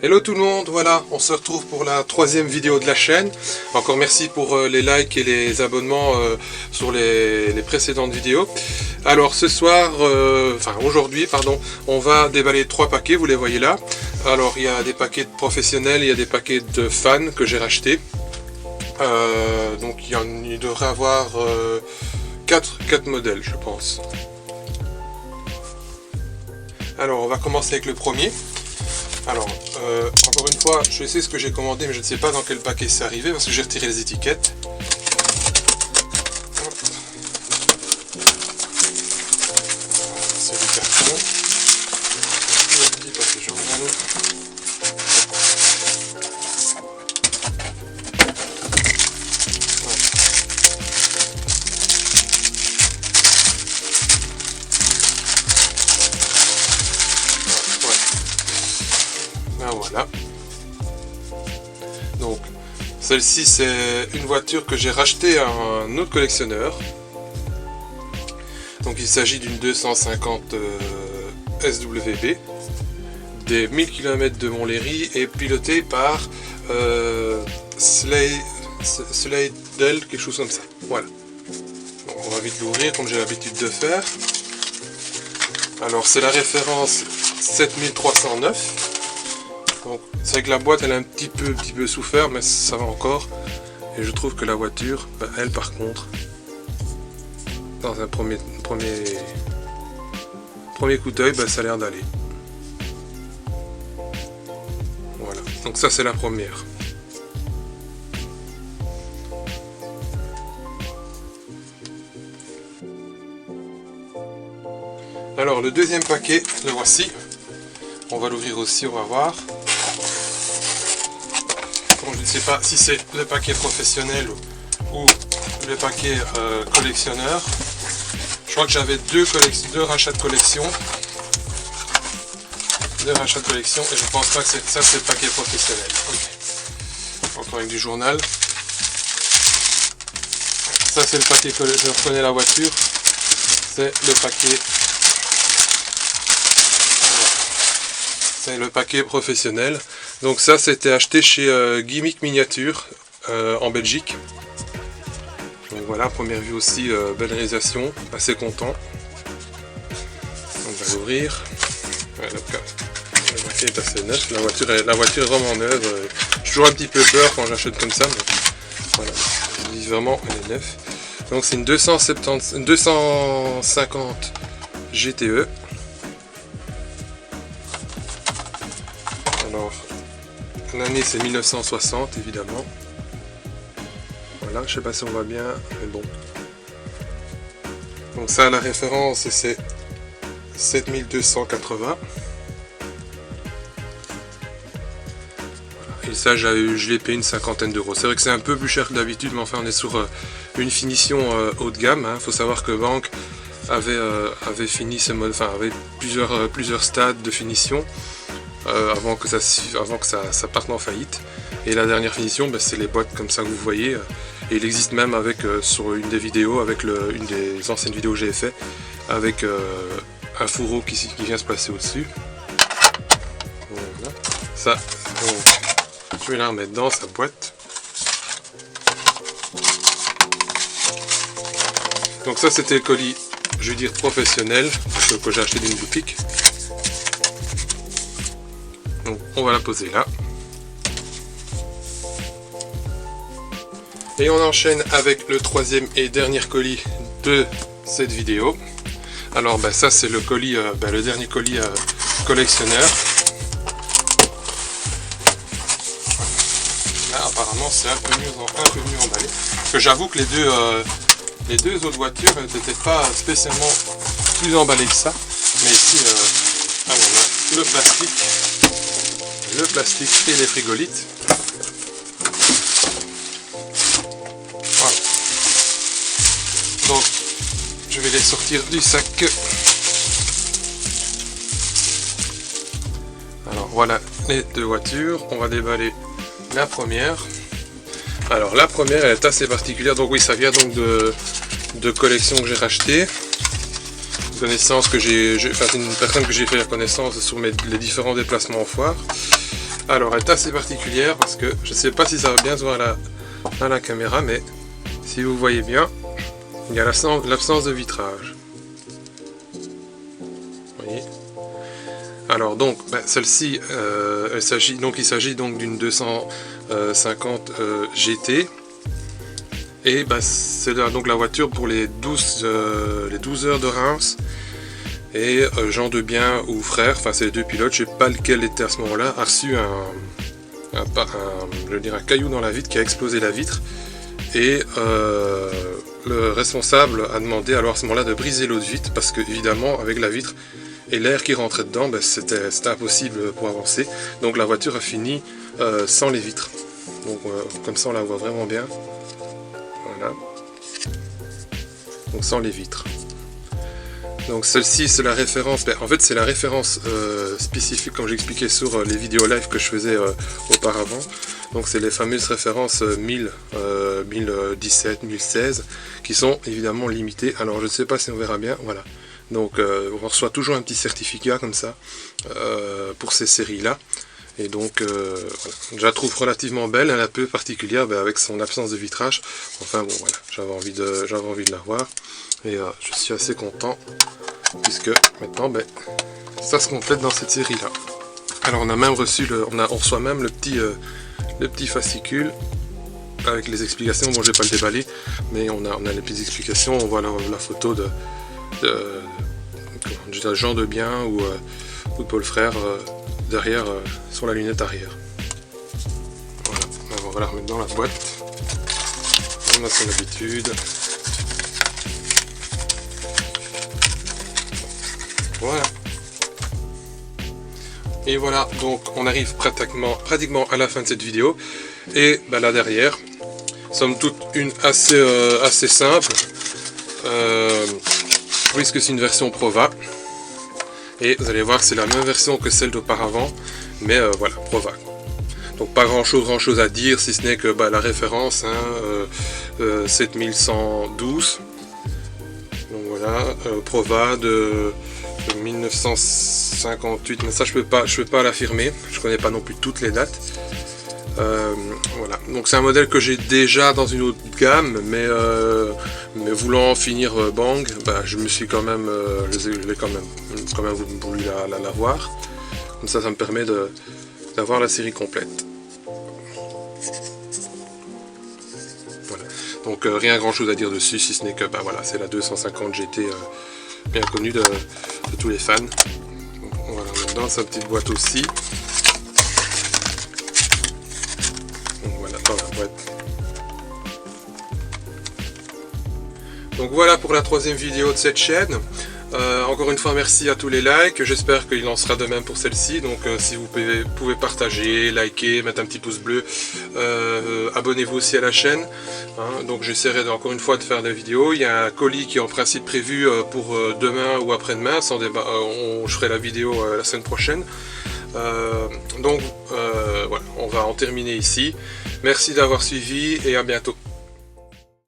Hello tout le monde, voilà, on se retrouve pour la troisième vidéo de la chaîne. Encore merci pour les likes et les abonnements sur les précédentes vidéos. Alors ce soir, aujourd'hui, on va déballer 3 paquets, vous les voyez là. Alors il y a des paquets de professionnels, il y a des paquets de fans que j'ai rachetés. Donc il devrait avoir 4 modèles, je pense. Alors on va commencer avec le premier. Alors, encore une fois, je sais ce que j'ai commandé, mais je ne sais pas dans quel paquet c'est arrivé, parce que j'ai retiré les étiquettes. C'est du carton. Le petit papier journal. Voilà. Donc, celle-ci c'est une voiture que j'ai rachetée à un autre collectionneur. Donc il s'agit d'une 250 SWB, des 1000 km de Montlhéry et pilotée par Slade, quelque chose comme ça. Voilà. Donc on va vite l'ouvrir comme j'ai l'habitude de faire. Alors c'est la référence 7309. Donc c'est vrai que la boîte elle a un petit peu souffert, mais ça va encore. Et je trouve que la voiture, elle par contre, dans un premier coup d'œil, ça a l'air d'aller. Voilà, donc ça c'est la première. Alors le deuxième paquet, le voici. On va l'ouvrir aussi, on va voir. Je ne sais pas si c'est le paquet professionnel ou le paquet collectionneur. Je crois que j'avais deux rachats de collection. Et je pense pas que ça c'est le paquet professionnel. Okay. Encore avec du journal. Ça c'est le paquet que je reconnais la voiture. C'est le paquet. C'est le paquet professionnel. Donc ça c'était acheté chez Gimmick Miniature en Belgique. Donc voilà, première vue aussi, belle réalisation, assez content. On va l'ouvrir. Ouais, le paquet est assez neuf, la voiture est vraiment neuve. J'ai toujours un petit peu peur quand j'achète comme ça, mais voilà, je dis vraiment elle est neuve. Donc c'est une 250 GTE. Alors, l'année c'est 1960 évidemment. Voilà, je sais pas si on voit bien, mais bon. Donc ça, la référence c'est 7280. Voilà. Et ça, je l'ai payé une cinquantaine d'euros. C'est vrai que c'est un peu plus cher que d'habitude, mais enfin on est sur une finition haut de gamme. Faut savoir que Wank avait fini ce mode, avait plusieurs stades de finition. Avant que ça parte en faillite. Et la dernière finition, c'est les boîtes comme ça que vous voyez. Et il existe même sur une des vidéos, avec une des anciennes vidéos que j'ai fait, avec un fourreau qui vient se placer au-dessus. Voilà. Ça, donc, je vais la remettre dans sa boîte. Donc ça c'était le colis, je veux dire professionnel, que j'ai acheté d'une boutique. Donc on va la poser là. Et on enchaîne avec le troisième et dernier colis de cette vidéo. Alors ça c'est le colis, le dernier colis collectionneur. Là apparemment c'est un peu mieux emballé. Parce que j'avoue que les deux autres voitures n'étaient pas spécialement plus emballées que ça. Mais ici on a le plastique et les frigolites. Voilà. Donc je vais les sortir du sac. Alors voilà les deux voitures. On va déballer la première. Alors la première elle est assez particulière. Donc oui, ça vient donc de collection que j'ai racheté. connaissance que c'est une personne que j'ai fait la connaissance sur les différents déplacements en foire. Alors elle est assez particulière parce que je ne sais pas si ça va bien se voir à la caméra, mais si vous voyez bien, il y a l'absence de vitrage. Vous voyez. Alors donc celle-ci, il s'agit donc d'une 250 GT. Et c'est donc la voiture pour les 12 heures de Reims. Et Jean Debien ou frère, enfin c'est les deux pilotes, je ne sais pas lequel était à ce moment-là, a reçu un caillou dans la vitre qui a explosé la vitre. Et le responsable a demandé alors à ce moment-là de briser l'autre vitre parce que évidemment avec la vitre et l'air qui rentrait dedans, c'était impossible pour avancer. Donc la voiture a fini sans les vitres. Donc comme ça on la voit vraiment bien. Voilà. Donc sans les vitres. Donc celle-ci c'est la référence, en fait c'est la référence spécifique comme j'expliquais sur les vidéos live que je faisais auparavant. Donc c'est les fameuses références 1000, 1017, 1016 qui sont évidemment limitées. Alors je ne sais pas si on verra bien, voilà. Donc on reçoit toujours un petit certificat comme ça pour ces séries-là. Et donc voilà. Je la trouve relativement belle, elle est un peu particulière avec son absence de vitrage. Enfin bon voilà, j'avais envie de la voir. Et je suis assez content puisque maintenant ça se complète dans cette série là. Alors on a même reçu on reçoit même le petit fascicule avec les explications. Bon je vais pas le déballer, mais on a les petites explications. On voit la photo de Jean Debien ou de Paul Frère derrière sur la lunette arrière. Voilà, on va la remettre dans la boîte. On a son habitude. Voilà. Et voilà, donc on arrive pratiquement à la fin de cette vidéo. Et là derrière, somme toute une assez simple. Puisque c'est une version Prova. Et vous allez voir que c'est la même version que celle d'auparavant. Mais voilà, Prova. Donc pas grand chose à dire, si ce n'est que la référence, 7112. Donc voilà, Prova de 1958, mais ça je peux pas l'affirmer, je connais pas non plus toutes les dates. Voilà, donc c'est un modèle que j'ai déjà dans une autre gamme, mais voulant finir Bang, je me suis quand même, j'ai quand même voulu la voir. Comme ça me permet d'avoir la série complète. Voilà, donc rien grand chose à dire dessus, si ce n'est que voilà, c'est la 250 GT bien connue de tous les fans. Donc, on va la mettre dans sa petite boîte aussi. Donc voilà, dans la boîte. Donc voilà pour la troisième vidéo de cette chaîne. Encore une fois merci à tous les likes, j'espère qu'il en sera de même pour celle-ci. Donc si vous pouvez partager, liker, mettre un petit pouce bleu, abonnez-vous aussi à la chaîne. Donc j'essaierai encore une fois de faire des vidéos. Il y a un colis qui est en principe prévu pour demain ou après-demain, sans débat. Je ferai la vidéo la semaine prochaine. Donc voilà, on va en terminer ici. Merci d'avoir suivi et à bientôt.